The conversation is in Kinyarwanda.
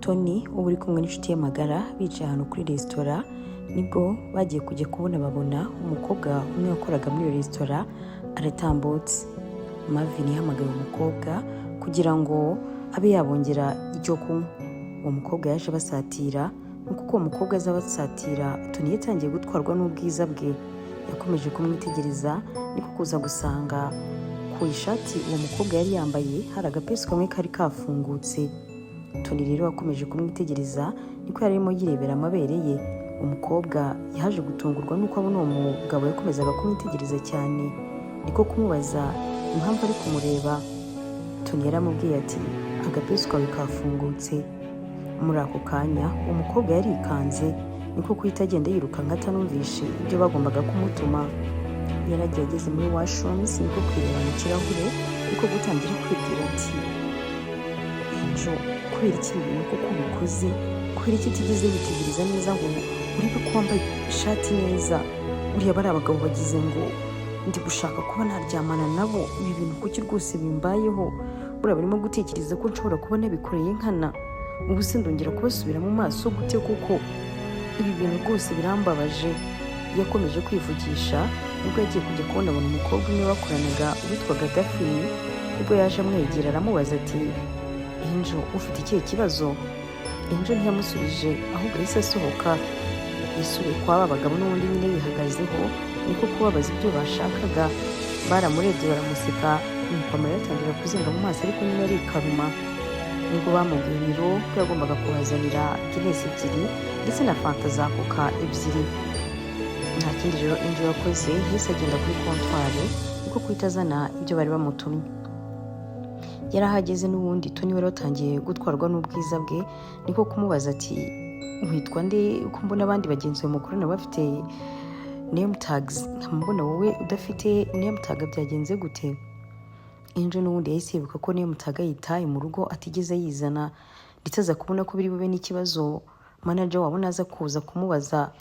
Tony uba uri kumwe n'inshuti ye magara bicaye ahantu kuri resitora, nibwo bagiye kujya kubona babona umukobwa umwe wakoraga muri iyo resitora aratambutse. Marvin yahamagaye umukobwa kugira ngo abe yabongera icyo kunywa. Uwo mukobwa yaje basatira, nuko uwo mukobwa aza basatira Tony yatangiye gutwarwa n'ubwiza bwe. Yakomeje kumwitegereza, niko kuza gusanga ku ishati uwo mukobwa yari yambaye hari agapesu kamwe kari kafungutse. Tony rero wakomeje kumwitegereza, niko yari arimo yirebera amabere ye. Umukobwa yaje gutungurwa nuko abona uwo mugabo yakomezaga kumwitegereza cyane, niko kumubaza impamvu ari kumureba. Tony yaramubwiye ati agapesu kawe kafungutse. Muri ako kanya uwo mukobwa yarikanze, niko kuhita agenda yirukanka atanumvishe ibyo bagombaga kumutuma. Yaragiye ageze muri washrooms, niko kwireba mu kirahure, niko gutangira kwibwira ati Angel, kubera iki ibintu kuko ubikoze, kubera iki utigeze witegereza neza ngo urebe ko wambaye ishati neza. Buriya bari abagabo bagize ngo ndi gushaka kuba naryamana nabo, ibi bintu kuki rwose bimbayeho. Buriya barimo gutekereza ko nshobora kuba nabikoreye nkana. Ubu se ndongera kubasubira mu maso gute kuko ibi bintu rwose birambabaje. Yakomeje kwivugisha, nibwo yagiye kujya kubona abona umukobwa umwe bakoranaga witwaga Daphne. Nibwo yaje amwegera aramubaza ati Angel, ufite ikihe kibazo? Angel ntiyamusubije, ahubwo yahise asohoka yisubiye kwa ba bagabo n'ubundi nyine yihagazeho, niko kubabaza ibyo bashakaga. Baramurebye baramuseka, nuko amarira atangira kuzenga mu maso, ariko nyine arikaruma. Nibwo bamubwiye ibiro ko yagombaga kuhazanira Guinness ebyiri ndetse na fanta za Coca ebyiri. Nta kindi rero Angel yakoze, yahise agenda kuri kontwari, niko kuhita azana ibyo bari bamutumye. Yarahageze n'ubundi Tony wari watangiye gutwarwa n'ubwiza bwe, niko kumubaza ati witwa nde, uko mbona abandi bagenzi bawe mukorana bafite name tags, nkambona wowe udafite name tag, byagenze gute? Angel n'ubundi yahise yibuka ko name tag yitaye mu rugo atigeze yizana, ndetse aza kubona ko biri bube n'ikibazo manager wabo naza kuza kumubaza